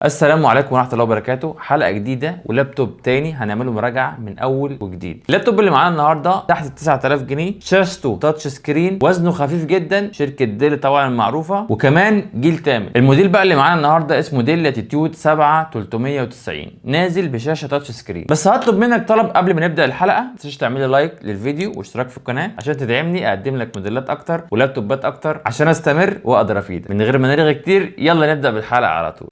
السلام عليكم ورحمه الله وبركاته. حلقه جديده ولابتوب تاني هنعمله مراجعه من اول وجديد. اللابتوب اللي معانا النهارده تحت 9000 جنيه، شاشته تاتش سكرين، وزنه خفيف جدا، شركه ديل طبعا المعروفه، وكمان جيل تامن. الموديل بقى اللي معانا النهارده اسمه ديل لاتيتيود 7390، نازل بشاشه تاتش سكرين. بس هطلب منك طلب قبل ما نبدا الحلقه، ما تنساش تعمل لي لايك للفيديو واشتراك في القناه عشان تدعمني اقدم لك موديلات اكتر ولابتوبات اكتر عشان استمر واقدر افيدك. من غير ما نرغي كتير يلا نبدا بالحلقه على طول.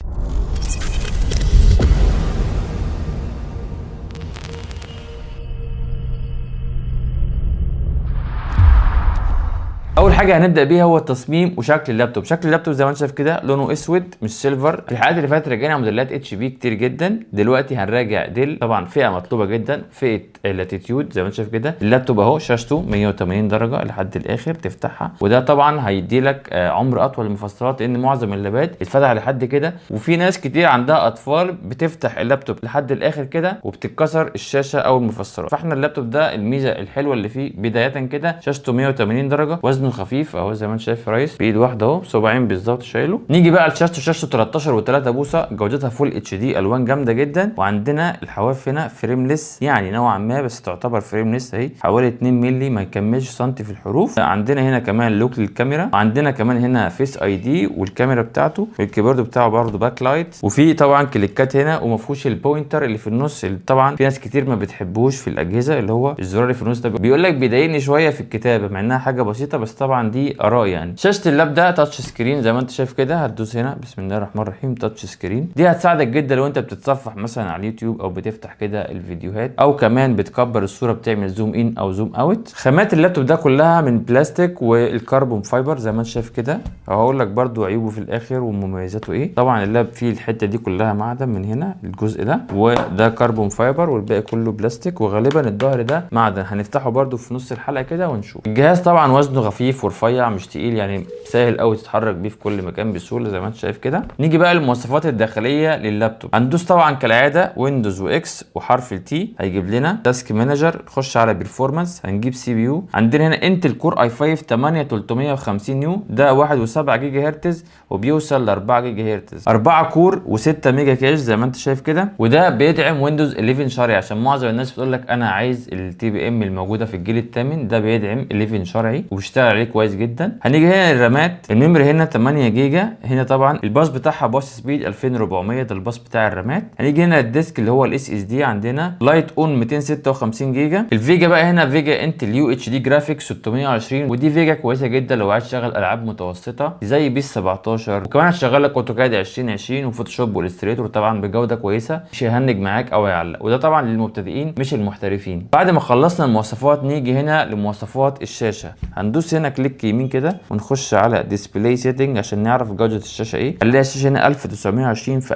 اول حاجه هنبدا بيها هو التصميم وشكل اللابتوب. شكل اللابتوب زي ما انت شايف كده لونه اسود مش سيلفر. في الحلقات اللي فاتت راجعنا موديلات اتش بي كتير جدا، دلوقتي هنراجع ديل، طبعا فئه مطلوبه جدا، فئه اللاتيتيود. زي ما انت شايف كده اللابتوب اهو شاشته 180 درجه لحد الاخر تفتحها، وده طبعا هيدي لك عمر اطول للمفصلات لان معظم اللابات اتفتح لحد كده، وفي ناس كتير عندها اطفال بتفتح اللابتوب لحد الاخر كده وبتتكسر الشاشه او المفصلات. فاحنا اللابتوب ده الميزه الحلوه اللي فيه بدايه كده شاشته 180 درجه، وزنه خفيف اهو زي ما انت شايف يا ريس، بايد واحده اهو، صباعين بالظبط شايله. نيجي بقى لشاشته 13 و3 بوصه، جودتها فول اتش دي، الوان جامده جدا. وعندنا الحواف هنا فريمليس يعني نوعا ما، بس تعتبر فريمليس اهي، حوالي 2 مللي ما يكملش سنتي في الحروف. عندنا هنا كمان لوك للكاميرا، وعندنا كمان هنا فيس اي دي والكاميرا بتاعته، الكيبورد بتاعه برده باك لايت، وفي طبعا كليكات هنا، وما فيهوش البوينتر اللي في النص اللي طبعا في ناس كتير ما بتحبوش في الاجهزه، اللي هو الزرار اللي في النص ده بيقول لك بيضايقني شويه في الكتابه مع انها حاجه بسيطه، بس طبعا دي اراء يعني. شاشه اللاب ده تاتش سكرين زي ما انت شايف كده، هتدوس هنا بسم الله الرحمن الرحيم تاتش سكرين، دي هتساعدك جدا لو انت بتتصفح مثلا على اليوتيوب او بتفتح كده الفيديوهات، او كمان بتكبر الصوره بتعمل زوم ان او زوم اوت. خامات اللابتوب ده كلها من بلاستيك والكربون فايبر زي ما انت شايف كده. هقول لك برده عيوبه في الاخر ومميزاته ايه. طبعا اللاب فيه الحته دي كلها معدن من هنا الجزء ده، وده كربون فايبر، والباقي كله بلاستيك، وغالبا الظهر ده معدن. هنفتحه برده في نص الحلقه كده ونشوف. الجهاز طبعا وزنه خفيف ورفيع مش تقيل، يعني سهل قوي تتحرك بيه في كل مكان بسهوله زي ما انت شايف كده. نيجي بقى للمواصفات الداخليه لللابتوب. هندوس طبعا كالعاده ويندوز واكس وحرف التي، هيجيب لنا تاسك مانجر. نخش على بيرفورمانس، هنجيب سي بي يو. عندنا هنا انتل كور اي 5 8350 يو، ده 1.7 جيجا هرتز وبيوصل ل 4 جيجا هرتز، 4 كور و6 ميجا كاش زي ما انت شايف كده. وده بيدعم ويندوز 11 شرعي، عشان معظم الناس بتقول لك انا عايز التي بي ام الموجوده في الجيل الثامن، ده بيدعم 11 شرعي وبيشتغل عليه كويس جدا. هنيجي هنا الرامات، الميموري هنا 8 جيجا، هنا طبعا الباص بتاعها باص سبيد 2400، ده الباص بتاع الرامات. هنيجي هنا الديسك اللي هو الاس اس دي، عندنا لايت اون 256 جيجا. الفيجا بقى هنا فيجا انتل يو اتش دي جرافيك 620، ودي فيجا كويسه جدا لو عايز تشغل العاب متوسطه زي بيس 17، وكمان هتشغل لك اوتوكاد 2020 وفوتوشوب والاستريتور طبعا بجوده كويسه، مش هيهنج معاك او يعلق، وده طبعا للمبتدئين مش المحترفين. بعد ما خلصنا المواصفات نيجي هنا لمواصفات الشاشه. هندوس هنا كليك يمين كده ونخش على ديسبلاي سيتنج عشان نعرف جوده الشاشه ايه. هنلاقي الشاشه هنا 1920 في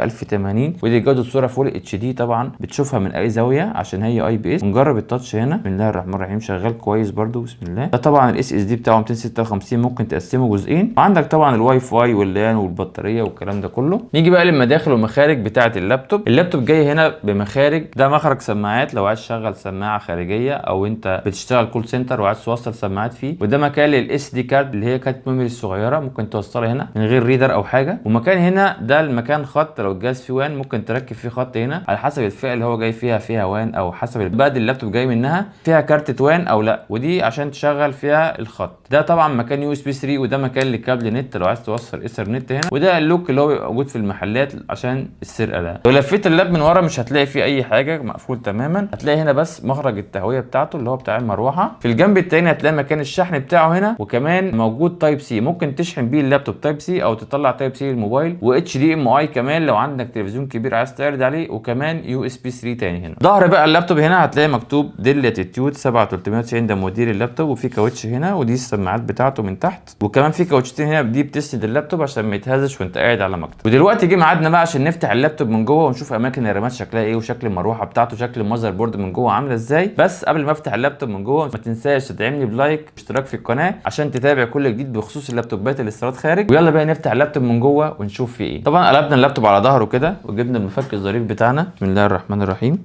1080، ودي جوده صوره فول اتش دي، طبعا بتشوفها من اي زاويه عشان هي اي بي اس. ونجرب التاتش هنا، بسم الله الرحمن الرحيم، شغال كويس برده بسم الله. ده طبعا الاس اس دي بتاعه 256، ممكن تقسمه جزئين، وعندك طبعا الواي فاي واللان والبطاريه والكلام ده كله. نيجي بقى للمداخل والمخارج بتاعه اللابتوب. اللابتوب جاي هنا بمخارج، ده مخرج سماعات لو عايز تشغل سماعه خارجيه، او انت بتشتغل كول سنتر وعايز توصل سماعات فيه. وده مكان للاس دي كارد اللي هي كارت ميموري الصغيره، ممكن توصلها هنا من غير ريدر او حاجه. ومكان هنا ده المكان خط، لو الجهاز فيه وان ممكن تركب فيه خط هنا على حسب الفئه اللي هو جاي فيها وان، او حسب الباد اللابتوب جاي منها فيها كارت وان او لا، ودي عشان تشغل فيها الخط. ده طبعا مكان يو اس بي 3، وده مكان لكابل نت لو عايز توصل ايثرنت هنا. وده اللوك اللي هو بيبقى موجود في المحلات عشان السرقه ده. لو لفيت اللاب من ورا مش هتلاقي فيه اي حاجه، مقفول تماما. هتلاقي هنا بس مخرج التهويه بتاعته اللي هو بتاع المروحه. في الجنب التاني هتلاقي مكان الشحن بتاعه هنا، وكمان موجود تايب سي، ممكن تشحن بيه اللابتوب تايب سي او تطلع تايب سي للموبايل، واتش دي ام اي كمان لو عندك تلفزيون كبير عايز تعرض عليه، وكمان يو اس بي 3 تاني هنا. ظهر بقى اللابتوب هنا هتلاقي مكتوب ديل لاتيتيود 7390، ده مدير اللابتوب، وفي كاوتش هنا، ودي السماعات بتاعته من تحت، وكمان في كاوتشتين هنا دي بتسند اللابتوب عشان ما يتهزش وانت قاعد على مكتب. ودلوقتي جه ميعادنا بقى عشان نفتح اللابتوب من جوه ونشوف اماكن الرامات شكلها ايه، وشكل المروحه بتاعته، شكل المذر بورد من جوه عامله ازاي. بس قبل ما افتح اللابتوب من جوه ما تنساش تدعمني بلايك واشتراك في القناه عشان تتابع كل جديد بخصوص اللابتوبات اللي استيراد خارج. ويلا بقى نفتح اللابتوب من جوه ونشوف فيه ايه. طبعا قلبنا اللابتوب على ظهره كده وجبنا المفك الظريف بتاعنا، بسم الله الرحمن الرحيم.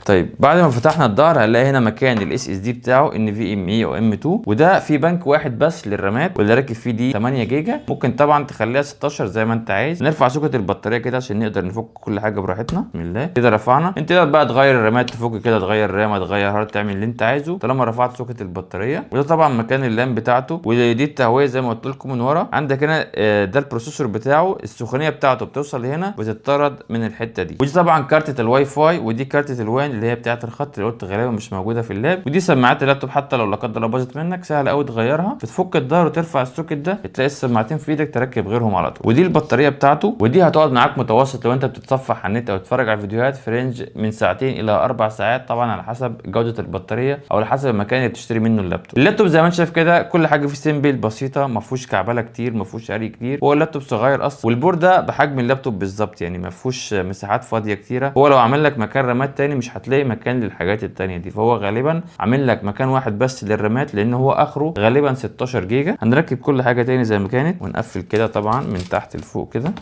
طيب بعد ما فتحنا الظهر هنلاقي هنا مكان الاس اس دي بتاعه ان في ام اي او ام 2، وده في بنك واحد بس للرامات، واللي راكب فيه دي 8 جيجا. ممكن طبعا تخليها 16 زي ما انت عايز. نرفع سوكت البطاريه كده عشان نقدر نفك كل حاجه براحتنا. بسم الله كده رفعنا. انت تقدر بقى تغير الرامات، تفك كده، تغير رامه، تغير هارد، تعمل اللي انت عايزه طالما رفعت سوكت البطاريه. وده طبعا مكان اللام بتاعته، ودي التهويه زي ما قلت لكم من ورا. عندك هنا ده البروسيسور بتاعه، السخونيه بتاعته بتوصل لهنا بتطرد من الحته دي. ودي طبعا كارتة الواي فاي، ودي كارتة الوان اللي هي بتاعه الخط اللي قلت غالبا مش موجوده في اللاب. ودي سماعات اللابتوب، حتى لو لا قدر الله باظت منك سهل قوي تغيرها. بتفك الظهر وترفع السوكت ده، بتلاقي السماعتين في ايدك تركب غيرهم على طول. ودي البطاريه بتاعته، ودي هتقعد معاك متوسط لو انت بتتصفح على النت او تتفرج على فيديوهات في رينج من ساعتين الى 4 ساعات، طبعا على حسب جوده البطاريه او على حسب المكان اللي بتشتري منه اللابتوب. اللابتوب زي ما انت شايف كده كل حاجه فيه سيمبل بسيطه، ما فيهوش كعبله كتير، ما فيهوش قري كتير. هو اللابتوب صغير اصلا، والبورده بحجم اللابتوب بالظبط، يعني ما فيهوش مساحات فاضيه كتيره. هو لو عامل لك مكان رامات تاني مش هتلاقي مكان للحاجات التانيه دي، فهو غالبا عامل لك مكان واحد بس للرامات، لان هو اخره غالبا 16 جيجا. هنركب كل حاجه تاني زي ما كانت ونقفل كده طبعا من تحت لفوق كده.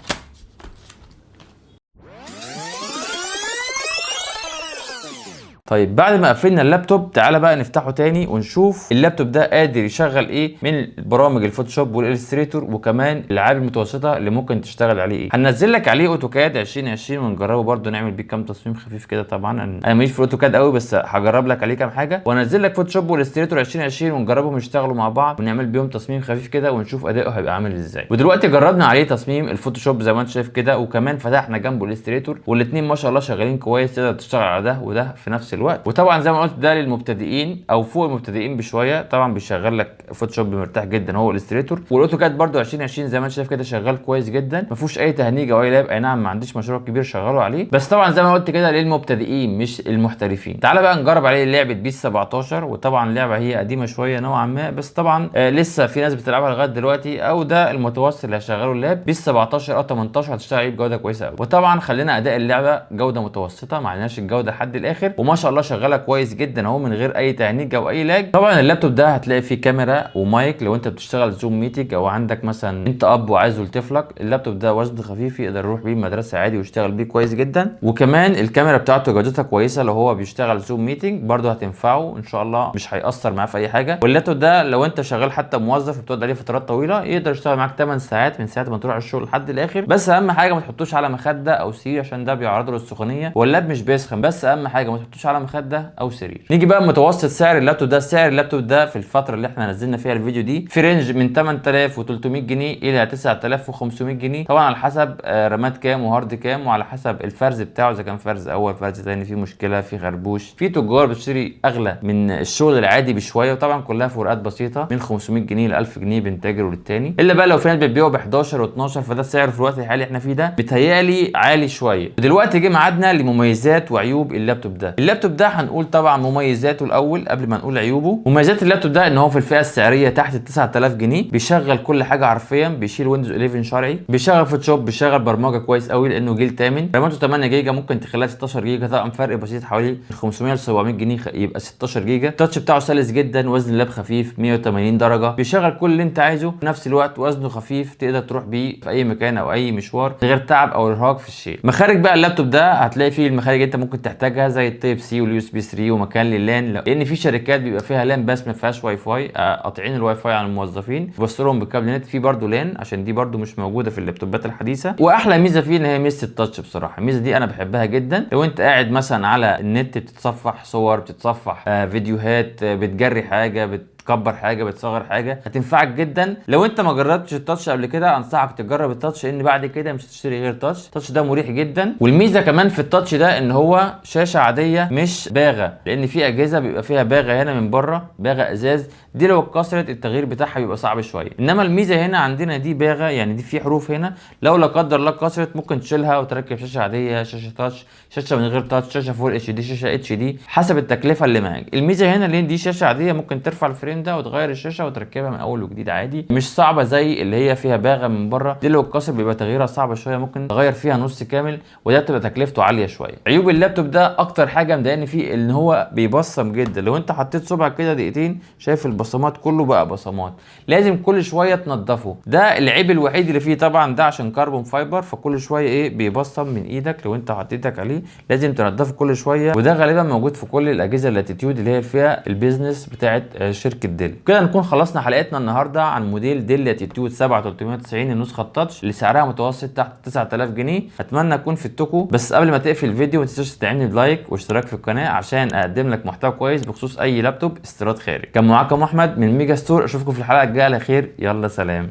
طيب بعد ما قفلنا اللابتوب تعالى بقى نفتحه تاني ونشوف اللابتوب ده قادر يشغل ايه من برامج الفوتوشوب والإليستريتور، وكمان الالعاب المتوسطه اللي ممكن تشتغل عليه ايه. هننزل لك عليه اوتوكاد 2020 ونجربه برده، نعمل بيه كام تصميم خفيف كده. طبعا انا ماليش في الاوتوكاد قوي، بس هجرب لك عليه كام حاجه، وانزل لك فوتوشوب والإليستريتور 2020 ونجربهم يشتغلوا مع بعض، ونعمل بيهم تصميم خفيف كده ونشوف اداؤه هيبقى عامل ازاي. ودلوقتي جربنا عليه تصميم الفوتوشوب زي ما انت شايف كده، وكمان فتحنا جنبه الإليستريتور، والاثنين ما شاء الله شغالين كويس، تقدر تشتغل على ده وده في نفس الوقت. وطبعا زي ما قلت ده للمبتدئين او فوق المبتدئين بشويه، طبعا بيشغل لك فوتوشوب مرتاح جدا هو الإليستريتور. والاوتوكاد برده 2020 زي ما انت شايف كده شغال كويس جدا، ما فيهوش اي تهنيجه او اي لاب. اي نعم ما عنديش مشروع كبير شغاله عليه، بس طبعا زي ما قلت كده للمبتدئين مش المحترفين. تعالى بقى نجرب عليه لعبه بيس 17. وطبعا اللعبه هي قديمه شويه نوعا ما، بس طبعا لسه في ناس بتلعبها لغايه دلوقتي، او ده المتوسط اللي هيشغله اللاب. بيس 17 او 18 هتشتغل عليه بجوده كويسه قوي. وطبعا خلينا اداء اللعبه جوده متوسطه، ما عندناش الجوده لحد الاخر، وما شاء الله شغاله كويس جدا اهو من غير اي تهنيج او اي لاج. طبعا اللابتوب ده هتلاقي فيه كاميرا ومايك لو انت بتشتغل زوم ميتنج، او عندك مثلا انت اب وعايزه لطفلك. اللابتوب ده وزنه خفيف يقدر يروح بيه المدرسه عادي ويشتغل بيه كويس جدا. وكمان الكاميرا بتاعته جودتها كويسه، لو هو بيشتغل زوم ميتنج برده هتنفعه ان شاء الله، مش هيأثر معاه في اي حاجه. واللابتوب ده لو انت شغال حتى موظف وبتقعد عليه فترات طويله يقدر يشتغل معاك 8 ساعات من ساعه ما تروح الشغل لحد الاخر. بس اهم حاجه ما تحطوش على مخده او سرير عشان ده بيعرضه للسخونيه، واللاب مش بيسخن، بس اهم حاجه ما تحطوش على مخده او سرير. نيجي بقى متوسط سعر اللابتوب ده. سعر اللابتوب ده في الفتره اللي احنا نزلنا فيها الفيديو دي في رينج من 8300 جنيه الى 9500 جنيه، طبعا على حسب رامات كام وهارد كام، وعلى حسب الفرز بتاعه، اذا كان فرز اول فرز ثاني في مشكله في خربوش. في تجار بتشتري اغلى من الشغل العادي بشويه، وطبعا كلها فروقات بسيطه من 500 جنيه ل 1000 جنيه بنتاجر للتاني. الا بقى لو في ناس بتبيعه ب 11 و12، فده السعر في الوقت الحالي احنا فيه ده بيتهيألي عالي شويه. ودلوقتي جه ميعادنا لمميزات وعيوب اللابتوب ده. اللابتوب ده هنقول طبعا مميزاته الاول قبل ما نقول عيوبه. مميزات اللابتوب ده ان هو في الفئه السعريه تحت ال 9000 جنيه، بيشغل كل حاجه حرفيا، بيشيل ويندوز 11 شرعي، بيشغل فوتوشوب، بيشغل برمجه كويس قوي لانه جيل 8. راماته 8 جيجا ممكن تخليها 16 جيجا، طبعا فرق بسيط حوالي من 500 ل 700 جنيه يبقى 16 جيجا. التاتش بتاعه سلس جدا، وزن اللاب خفيف 180 درجه، بيشغل كل اللي انت عايزه في نفس الوقت، وزنه خفيف تقدر تروح بيه في اي مكان او اي مشوار من غير تعب او ارهاق في الشيل. مخارج بقى اللابتوب ده هتلاقي فيه المخارج انت ممكن تحتاجها زي التايب سي واليو اس بي 3 ومكان لللان، لان في شركات بيبقى فيها لان بس ما فيهاش واي فاي، قاطعين الواي فاي على الموظفين بيوصلهم بكابل نت. في برده لان عشان دي برده مش موجوده في اللابتوبات الحديثه. واحلى ميزه فيه ان هي ميزه التاتش، بصراحه الميزه دي انا بحبها جدا. لو انت قاعد مثلا على النت بتتصفح صور، بتتصفح فيديوهات، بتجري حاجه، بتكبر حاجه، بتصغر حاجه، هتنفعك جدا. لو انت ما جربتش التاتش قبل كده انصحك تجرب التاتش، لان بعد كده مش هتشتري غير تاتش. التاتش ده مريح جدا. والميزه كمان في التاتش ده ان هو شاشه عاديه مش باغه، لان في اجهزه بيبقى فيها باغه هنا من بره، باغه ازاز، دي لو اتكسرت التغيير بتاعها بيبقى صعب شويه. انما الميزه هنا عندنا دي باغه، يعني دي في حروف هنا لو لا قدر الله اتكسرت ممكن تشيلها وتركب شاشه عاديه، شاشه تاتش، شاشه من غير تاتش، شاشه فول اتش دي، شاشه اتش دي، حسب التكلفه اللي معاك. الميزه هنا لان دي شاشه عاديه ممكن ترفع الفريم الخطوتين ده وتغير الشاشه وتركبها من اول وجديد عادي، مش صعبه زي اللي هي فيها باغه من بره. دي لو اتكسر بيبقى تغييرها صعبه شويه، ممكن تغير فيها نص كامل، وده بتبقى تكلفته عاليه شويه. عيوب اللابتوب ده اكتر حاجه مضايقاني فيه ان هو بيبصم جدا. لو انت حطيت صبعك كده دقيقتين شايف البصمات كله بقى بصمات، لازم كل شويه تنضفه. ده العيب الوحيد اللي فيه. طبعا ده عشان كربون فايبر فكل شويه ايه بيبصم من ايدك لو انت حطيتك عليه، لازم تنضفه كل شويه. وده غالبا موجود في كل الاجهزه اللاتيتيود اللي هي فيها البيزنس بتاعت شركه ديل. كده نكون خلصنا حلقتنا النهارده عن موديل ديل لاتيتيود 7390 النسخه التاتش اللي سعرها متوسط تحت 9000 جنيه. اتمنى اكون فدتكم، بس قبل ما تقفل الفيديو ما تنساش تدعمني بلايك واشتراك في القناه عشان اقدم لك محتوى كويس بخصوص اي لابتوب استيراد خارج. كان معاكم احمد من ميجا ستور، اشوفكم في الحلقه الجايه على خير، يلا سلام.